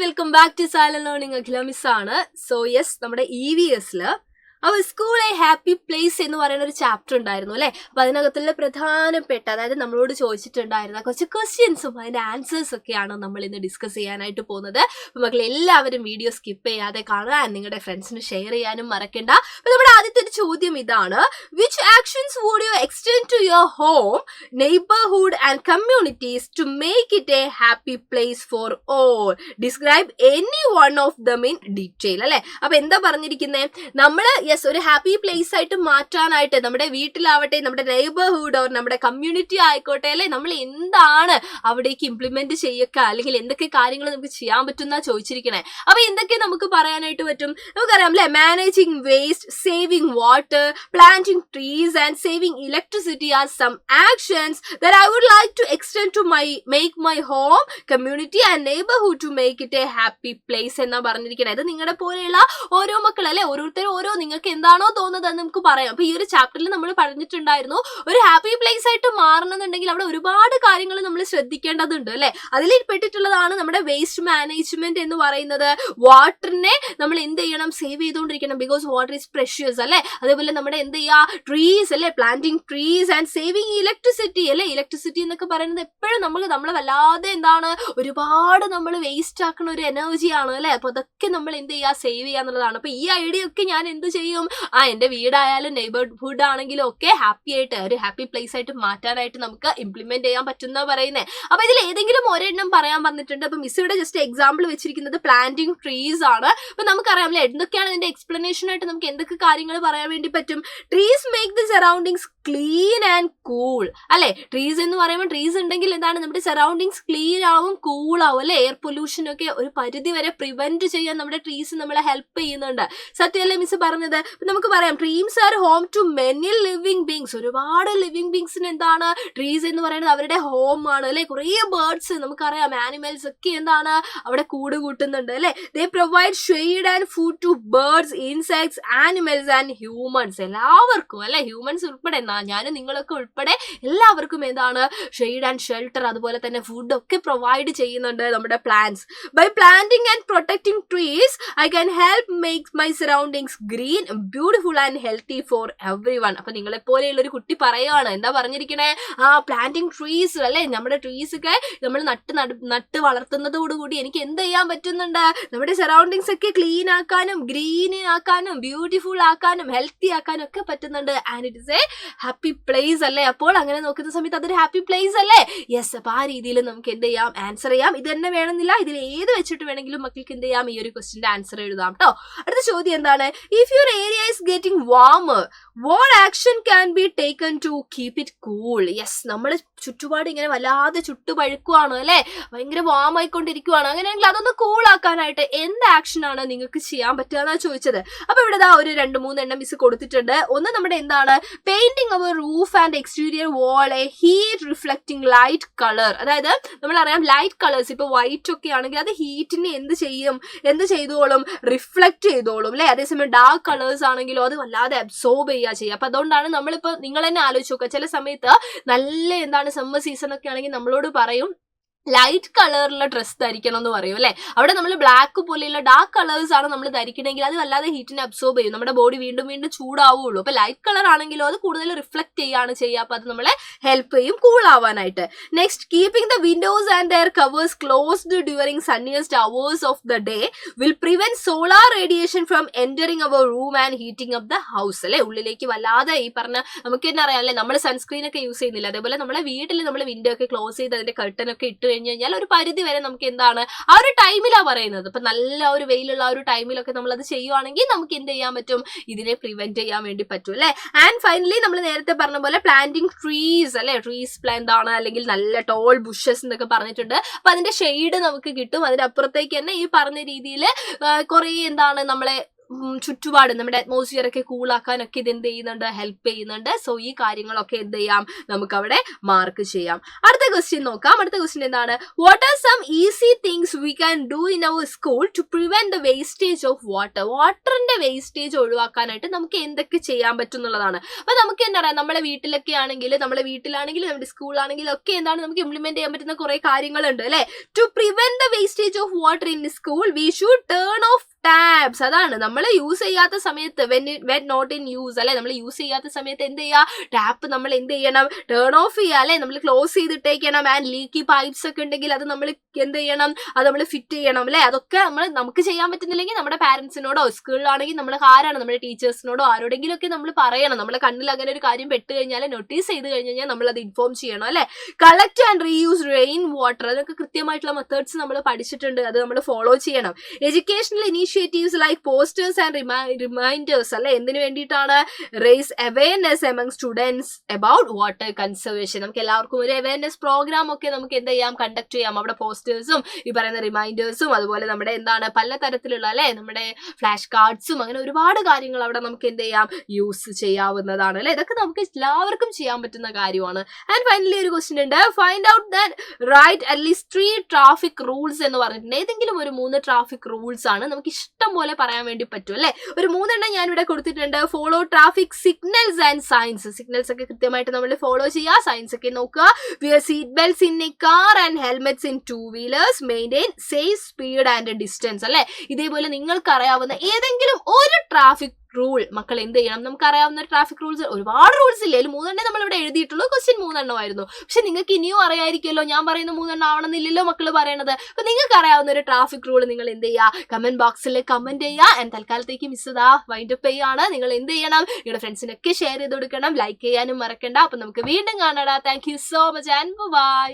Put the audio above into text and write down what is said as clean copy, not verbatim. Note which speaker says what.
Speaker 1: Welcome back to silent learning. Akhila miss ആണ്. So yes, നമ്മുടെ EVSല് our school a happy place എന്ന് പറയുന്ന ഒരു ചാപ്റ്റർ ഉണ്ടായിരുന്നു അല്ലെ. അപ്പൊ അതിനകത്തുള്ള പ്രധാനപ്പെട്ട, അതായത് നമ്മളോട് ചോദിച്ചിട്ടുണ്ടായിരുന്ന കുറച്ച് ക്വസ്റ്റ്യൻസും അതിന്റെ ആൻസേഴ്സ് ഒക്കെയാണ് നമ്മൾ ഇന്ന് ഡിസ്കസ് ചെയ്യാനായിട്ട് പോകുന്നത്. അപ്പൊ മക്കൾ എല്ലാവരും വീഡിയോ സ്കിപ്പ് ചെയ്യാതെ കാണുക, നിങ്ങളുടെ ഫ്രണ്ട്സിന് ഷെയർ ചെയ്യാനും മറക്കണ്ട. അപ്പൊ നമ്മുടെ ആദ്യത്തെ ഒരു ചോദ്യം ഇതാണ്: which actions would you extend to your home, neighbourhood and communities to make it a happy place for all? Describe any one of them in detail അല്ലെ. അപ്പൊ എന്താ പറഞ്ഞിരിക്കുന്നത്? നമ്മള് ഒരു ഹാപ്പി പ്ലേസ് ആയിട്ട് മാറ്റാനായിട്ട് നമ്മുടെ വീട്ടിലാവട്ടെ, നമ്മുടെ നെയ്ബർഹുഡ് ഓർ നമ്മുടെ കമ്മ്യൂണിറ്റി ആയിക്കോട്ടെ അല്ലെ, നമ്മൾ എന്താണ് അവിടേക്ക് ഇംപ്ലിമെന്റ് ചെയ്യുക, അല്ലെങ്കിൽ എന്തൊക്കെ കാര്യങ്ങൾ നമുക്ക് ചെയ്യാൻ പറ്റുന്ന ചോദിച്ചിരിക്കണേ. അപ്പൊ എന്തൊക്കെ നമുക്ക് പറയാനായിട്ട് പറ്റും? നമുക്കറിയാം അല്ലെ, managing waste, saving water, planting trees and saving electricity are some actions that I would like to extend to make my home, community and neighborhood to make it a happy place എന്നാ പറഞ്ഞിരിക്കണേ. ഇത് നിങ്ങളുടെ പോലെയുള്ള ഓരോ മക്കൾ അല്ലെ, ഓരോരുത്തരും ഓരോ നിങ്ങൾക്ക് എന്താണോ തോന്നുന്നത് എന്ന് നമുക്ക് പറയാം. അപ്പൊ ഈ ഒരു ചാപ്റ്ററിൽ നമ്മൾ പറഞ്ഞിട്ടുണ്ടായിരുന്നു, ഒരു ഹാപ്പി പ്ലേസ് ആയിട്ട് മാറണമെന്നുണ്ടെങ്കിൽ അവിടെ ഒരുപാട് കാര്യങ്ങൾ നമ്മൾ ശ്രദ്ധിക്കേണ്ടതുണ്ട് അല്ലെ. അതിൽ പെട്ടിട്ടുള്ളതാണ് നമ്മുടെ വേസ്റ്റ് മാനേജ്മെന്റ് എന്ന് പറയുന്നത്. വാട്ടറിനെ നമ്മൾ എന്ത് ചെയ്യണം? സേവ് ചെയ്തുകൊണ്ടിരിക്കണം, ബിക്കോസ് വാട്ടർ ഈസ് പ്രഷ്യസ് അല്ലെ. അതേപോലെ നമ്മുടെ എന്ത് ചെയ്യുക? ട്രീസ് അല്ലെ, planting trees and saving electricity അല്ലെ. ഇലക്ട്രിസിറ്റി എന്നൊക്കെ പറയുന്നത് എപ്പോഴും നമ്മളെ വല്ലാതെ എന്താണ്, ഒരുപാട് നമ്മൾ വേസ്റ്റ് ആക്കുന്ന ഒരു എനർജിയാണ് അല്ലെ. അപ്പൊ അതൊക്കെ നമ്മൾ എന്ത് ചെയ്യുക? സേവ് ചെയ്യുക എന്നുള്ളതാണ്. അപ്പൊ ഈ ഐഡിയ ഒക്കെ ഞാൻ എന്ത് ചെയ്യും? എന്റെ വീടായാലും നെയ്ബർഹുഡ് ആണെങ്കിലും ഒക്കെ ഹാപ്പി ആയിട്ട്, ഒരു ഹാപ്പി പ്ലേസ് ആയിട്ട് മാറ്റാനായിട്ട് നമുക്ക് ഇംപ്ലിമെന്റ് ചെയ്യാൻ പറ്റുന്ന പറയുന്നത്. അപ്പൊ ഇതിൽ ഏതെങ്കിലും ഒരെണ്ണം പറയാൻ പറഞ്ഞിട്ടുണ്ട്. അപ്പൊ മിസ് ഇവിടെ ജസ്റ്റ് എക്സാമ്പിൾ വെച്ചിരിക്കുന്നത് പ്ലാന്റിങ് ട്രീസ് ആണ്. അപ്പൊ നമുക്കറിയാം അല്ലെ, എന്തൊക്കെയാണ് ഇതിന്റെ എക്സ്പ്ലനേഷൻ ആയിട്ട് നമുക്ക് എന്തൊക്കെ കാര്യങ്ങൾ പറയാൻ വേണ്ടി പറ്റും? Trees make the surroundings clean and cool അല്ലെ. ട്രീസ് എന്ന് പറയുമ്പോൾ ട്രീസ് ഉണ്ടെങ്കിൽ എന്താണ്, നമ്മുടെ സറൗണ്ടിങ്സ് ക്ലീൻ ആവും, കൂൾ ആവും അല്ലെ. എയർ പൊല്യൂഷൻ ഒക്കെ ഒരു പരിധി വരെ പ്രിവെന്റ് ചെയ്യാൻ നമ്മുടെ ട്രീസ് നമ്മളെ ഹെൽപ്പ് ചെയ്യുന്നുണ്ട്. സത്യമല്ലേ മിസ് പറഞ്ഞത്? നമുക്ക് പറയാം, trees are home to many living beings. ഒരുപാട് ലിവിങ് ബീങ്സിന് എന്താണ്, ട്രീസ് എന്ന് പറയുന്നത് അവരുടെ ഹോം ആണ് അല്ലെ. കുറേ ബേർഡ്സ്, നമുക്കറിയാം ആനിമൽസ് ഒക്കെ എന്താണ് അവിടെ കൂട് കൂട്ടുന്നുണ്ട് അല്ലെ. They provide shade and food to birds, insects, animals and humans. എല്ലാവർക്കും അല്ലെ, ഹ്യൂമൻസ് ഉൾപ്പെടെ, ഞാനും നിങ്ങളൊക്കെ ഉൾപ്പെടെ എല്ലാവർക്കും എന്താണ്, ഷെയ്ഡ് ആൻഡ് ഷെൽട്ടർ, അതുപോലെ തന്നെ ഫുഡ് ഒക്കെ പ്രൊവൈഡ് ചെയ്യുന്നുണ്ട് നമ്മുടെ plants. By planting and protecting trees I can help make my surroundings green, beautiful and healthy for everyone. അപ്പൊ നിങ്ങളെ പോലെയുള്ള ഒരു കുട്ടി പറയുകയാണ്, എന്താ പറഞ്ഞിരിക്കണേ? പ്ലാന്റിംഗ് ട്രീസ് അല്ലെ, നമ്മുടെ ട്രീസ് ഒക്കെ നമ്മൾ നട്ട് വളർത്തുന്നതോടുകൂടി എനിക്ക് എന്ത് ചെയ്യാൻ പറ്റുന്നുണ്ട്? നമ്മുടെ സറൗണ്ടിങ്സ് ഒക്കെ ക്ലീൻ ആക്കാനും, ഗ്രീൻ ആക്കാനും, ബ്യൂട്ടിഫുൾ ആക്കാനും, ഹെൽത്തി ആക്കാനും ഒക്കെ പറ്റുന്നുണ്ട്. And it is A happy place അല്ലേ. അപ്പോൾ അങ്ങനെ നോക്കുന്ന സമയത്ത് അതൊരു ഹാപ്പി പ്ലേസ് അല്ലേ. യെസ്. അപ്പൊ ആ രീതിയിൽ നമുക്ക് എന്ത് ചെയ്യാം? ആൻസർ ചെയ്യാം. ഇത് തന്നെ വേണമെന്നില്ല, ഇതിൽ ഏത് വെച്ചിട്ട് വേണമെങ്കിലും മക്കൾക്ക് എന്ത് ചെയ്യാം? ഈ ഒരു ക്വസ്റ്റിന്റെ ആൻസർ എഴുതാം കേട്ടോ. അടുത്ത ചോദ്യം എന്താണ്? If your area is getting warmer, what action can be taken to keep it cool? Yes, നമ്മുടെ ചുറ്റുപാട് ഇങ്ങനെ വല്ലാതെ ചുട്ടുപഴുക്കുവാണ് അല്ലെ, ഭയങ്കര വാം ആയിക്കൊണ്ടിരിക്കുവാണ്. അങ്ങനെയാണെങ്കിൽ അതൊന്ന് കൂൾ ആക്കാനായിട്ട് എന്ത് ആക്ഷൻ ആണ് നിങ്ങൾക്ക് ചെയ്യാൻ പറ്റുക എന്നാണ് ചോദിച്ചത്. അപ്പൊ ഇവിടെ ഒരു 2-3 എണ്ണം മിസ് കൊടുത്തിട്ടുണ്ട്. ഒന്ന് നമ്മുടെ എന്താണ്, painting our roof and exterior wall a heat reflecting light colour. അതായത് നമ്മളറിയാം ലൈറ്റ് കളേഴ്സ്, ഇപ്പൊ വൈറ്റ് ഒക്കെ ആണെങ്കിൽ അത് ഹീറ്റിനെ എന്ത് ചെയ്തോളും? റിഫ്ലക്ട് ചെയ്തോളും അല്ലെ. അതേസമയം ഡാർക്ക് കളേഴ്സ് ആണെങ്കിലോ അത് വല്ലാതെ അബ്സോർബ് ചെയ്യുക. അപ്പൊ അതുകൊണ്ടാണ് നമ്മളിപ്പോ, നിങ്ങൾ തന്നെ ആലോചിച്ച് നോക്കുക, ചില സമയത്ത് നല്ല എന്താണ് സമ്മർ സീസൺ ഒക്കെ ആണെങ്കിൽ നമ്മളോട് പറയും ലൈറ്റ് കളറിലുള്ള ഡ്രസ്സ് ധരിക്കണം എന്ന് പറയും അല്ലെ. അവിടെ നമ്മൾ ബ്ലാക്ക് പോലെയുള്ള ഡാർക്ക് കളേഴ്സ് ആണ് നമ്മൾ ധരിക്കണമെങ്കിൽ അത് വല്ലാതെ ഹീറ്റിനെ അബ്സോർബ് ചെയ്യും, നമ്മുടെ ബോഡി വീണ്ടും ചൂടാവുള്ളൂ. അപ്പൊ ലൈറ്റ് കളർ ആണെങ്കിലോ അത് കൂടുതൽ റിഫ്ലക്ട് ചെയ്യുക. അപ്പൊ അത് നമ്മളെ ഹെൽപ്പ് ചെയ്യും കൂൾ ആവാനായിട്ട്. Next, keeping the windows and their covers closed during sunniest hours of the day will prevent solar radiation from entering our room and heating up the house അല്ലെ. ഉള്ളിലേക്ക് വല്ലാതെ ഈ പറഞ്ഞ നമുക്ക് തന്നെ അറിയാം അല്ലെ, നമ്മൾ സൺസ്ക്രീൻ ഒക്കെ യൂസ് ചെയ്യുന്നില്ല. അതേപോലെ നമ്മളെ വീട്ടിൽ നമ്മൾ വിൻഡോ ഒക്കെ ക്ലോസ് ചെയ്ത് അതിന്റെ കർട്ടൻ ഒക്കെ ഇട്ട് കഴിഞ്ഞാൽ ഒരു പരിധി വരെ നമുക്ക് എന്താണ് ആ ഒരു ടൈമിലാണ് പറയുന്നത്. ഇപ്പൊ നല്ല ഒരു വെയിലുള്ള ആ ഒരു ടൈമിലൊക്കെ നമ്മൾ അത് ചെയ്യുവാണെങ്കിൽ നമുക്ക് എന്ത് ചെയ്യാൻ പറ്റും? ഇതിനെ പ്രിവെന്റ് ചെയ്യാൻ വേണ്ടി പറ്റും അല്ലെ. ആൻഡ് ഫൈനലി നമ്മൾ നേരത്തെ പറഞ്ഞ പോലെ പ്ലാന്റിംഗ് ട്രീസ് അല്ലെ. ട്രീസ് എന്താണ്, അല്ലെങ്കിൽ നല്ല ടോൾ ബുഷസ് എന്നൊക്കെ പറഞ്ഞിട്ടുണ്ട്. അപ്പൊ അതിന്റെ ഷെയ്ഡ് നമുക്ക് കിട്ടും. അതിന്റെ അപ്പുറത്തേക്ക് തന്നെ ഈ പറഞ്ഞ രീതിയിൽ കുറെ എന്താണ് നമ്മളെ ചുറ്റുപാട് നമ്മുടെ അറ്റ്മോസ്ഫിയർ ഒക്കെ കൂളാക്കാനൊക്കെ ഇത് എന്ത് ചെയ്യുന്നുണ്ട്, ഹെൽപ്പ് ചെയ്യുന്നുണ്ട്. സോ ഈ കാര്യങ്ങളൊക്കെ എന്ത് ചെയ്യാം, നമുക്ക് അവിടെ മാർക്ക് ചെയ്യാം. അടുത്ത ക്വസ്റ്റ്യൻ നോക്കാം. അടുത്ത ക്വസ്റ്റ്യൻ എന്താണ്, what are some easy things we can do in our school to prevent the wastage of water. വാട്ടറിന്റെ വേസ്റ്റേജ് ഒഴിവാക്കാനായിട്ട് നമുക്ക് എന്തൊക്കെ ചെയ്യാൻ പറ്റും എന്നുള്ളതാണ്. അപ്പൊ നമുക്ക് എന്താ പറയാ, നമ്മുടെ വീട്ടിലാണെങ്കിലും നമ്മുടെ സ്കൂളാണെങ്കിലും ഒക്കെ എന്താണ് നമുക്ക് ഇംപ്ലിമെന്റ് ചെയ്യാൻ പറ്റുന്ന കുറെ കാര്യങ്ങളുണ്ട് അല്ലെ. To prevent the wastage of water in school we should turn off taps. അതാണ് നമ്മൾ യൂസ് ചെയ്യാത്ത സമയത്ത് വെൻ നോട്ട് ഇൻ യൂസ് അല്ലെ, നമ്മൾ യൂസ് ചെയ്യാത്ത സമയത്ത് എന്ത് ചെയ്യുക, ടാപ്പ് നമ്മൾ എന്ത് ചെയ്യണം, ടേൺ ഓഫ് ചെയ്യുക അല്ലെ, നമ്മൾ ക്ലോസ് ചെയ്തിട്ടേക്കണം. ആൻഡ് ലീക്കി പൈപ്സ് ഒക്കെ ഉണ്ടെങ്കിൽ അത് നമ്മൾ എന്ത് ചെയ്യണം, അത് നമ്മൾ ഫിറ്റ് ചെയ്യണം അല്ലെ. അതൊക്കെ നമുക്ക് ചെയ്യാൻ പറ്റുന്നില്ലെങ്കിൽ നമ്മുടെ പാരന്റ്സിനോടോ സ്കൂളിലാണെങ്കിൽ നമ്മൾ ആരാണ്, നമ്മുടെ ടീച്ചേഴ്സിനോടോ ആരോടെങ്കിലും ഒക്കെ നമ്മൾ പറയണം. നമ്മുടെ കണ്ണിൽ അങ്ങനെ ഒരു കാര്യം പെട്ട് കഴിഞ്ഞാൽ, നോട്ടീസ് ചെയ്ത് കഴിഞ്ഞാൽ നമ്മൾ അത് ഇൻഫോം ചെയ്യണം അല്ലെ. Collect and reuse rain water, അതൊക്കെ കൃത്യമായിട്ടുള്ള മെത്തേഡ്സ് നമ്മൾ പഠിച്ചിട്ടുണ്ട്, അത് നമ്മൾ ഫോളോ ചെയ്യണം. Educational initiatives like posters and reminders അല്ലെ, എന്തിനു വേണ്ടിയിട്ടാണ്, raise awareness among students about water conservation. നമുക്ക് എല്ലാവർക്കും ഒരു അവയർനെസ് പ്രോഗ്രാം ഒക്കെ നമുക്ക് എന്ത് ചെയ്യാം, കണ്ടക്ട് ചെയ്യാം. അവിടെ പോസ്റ്റേഴ്സും ഈ പറയുന്ന റിമൈൻഡേഴ്സും അതുപോലെ നമ്മുടെ എന്താണ് പലതരത്തിലുള്ള അല്ലെ നമ്മുടെ ഫ്ലാഷ് കാർഡ്സും അങ്ങനെ ഒരുപാട് കാര്യങ്ങൾ അവിടെ നമുക്ക് എന്ത് ചെയ്യാം, യൂസ് ചെയ്യാവുന്നതാണ് അല്ലെ. ഇതൊക്കെ നമുക്ക് എല്ലാവർക്കും ചെയ്യാൻ പറ്റുന്ന കാര്യമാണ്. ആൻഡ് ഫൈനലി ഒരു ക്വസ്റ്റ്യൻ ഉണ്ട്, find out that write at least 3 traffic rules എന്ന് പറഞ്ഞിട്ടുണ്ട്. ഏതെങ്കിലും ഒരു 3 ട്രാഫിക് റൂൾസ് ആണ്, നമുക്ക് ഇഷ്ടം പോലെ പറയാൻ വേണ്ടി പറ്റും അല്ലെ. ഒരു 3 എണ്ണം ഞാൻ ഇവിടെ കൊടുത്തിട്ടുണ്ട്. Follow traffic signals and signs. Signals ഒക്കെ കൃത്യമായിട്ട് നമ്മൾ ഫോളോ ചെയ്യുക, സൈൻസ് ഒക്കെ നോക്കുക. Wear seat belts in a car and helmets in 2 wheelers. Maintain safe speed and distance അല്ലെ. ഇതേപോലെ നിങ്ങൾക്ക് അറിയാവുന്ന ഏതെങ്കിലും ഒരു ട്രാഫിക് റൂൾ മക്കൾ എന്ത് ചെയ്യണം, നമുക്കറിയാവുന്ന ട്രാഫിക് റൂൾസ് ഒരുപാട് റൂൾസ് ഇല്ലേ, 3 എണ്ണം നമ്മൾ ഇവിടെ എഴുതിയിട്ടുള്ളൂ. ക്വസ്റ്റ്യൻ 3 എണ്ണമായിരുന്നു. പക്ഷെ നിങ്ങൾക്ക് ഇനിയും അറിയായിരിക്കുമല്ലോ, ഞാൻ പറയുന്ന 3 എണ്ണം ആവണമെന്നില്ലല്ലോ മക്കൾ പറയണത്. അപ്പൊ നിങ്ങൾക്ക് അറിയാവുന്ന ഒരു ട്രാഫിക് റൂൾ നിങ്ങൾ എന്ത് ചെയ്യുക, കമന്റ് ബോക്സിൽ കമന്റ് ചെയ്യുക. ആൻഡ് തൽക്കാലത്തേക്ക് മിസ് ഇതാ വൈൻഡപ്പ് ചെയ്യാണ്. നിങ്ങൾ എന്ത് ചെയ്യണം, നിങ്ങളുടെ ഫ്രണ്ട്സിനൊക്കെ ഷെയർ ചെയ്ത് കൊടുക്കണം, ലൈക്ക് ചെയ്യാനും മറക്കണ്ട. അപ്പൊ നമുക്ക് വീണ്ടും കാണാം. Thank you so much and by.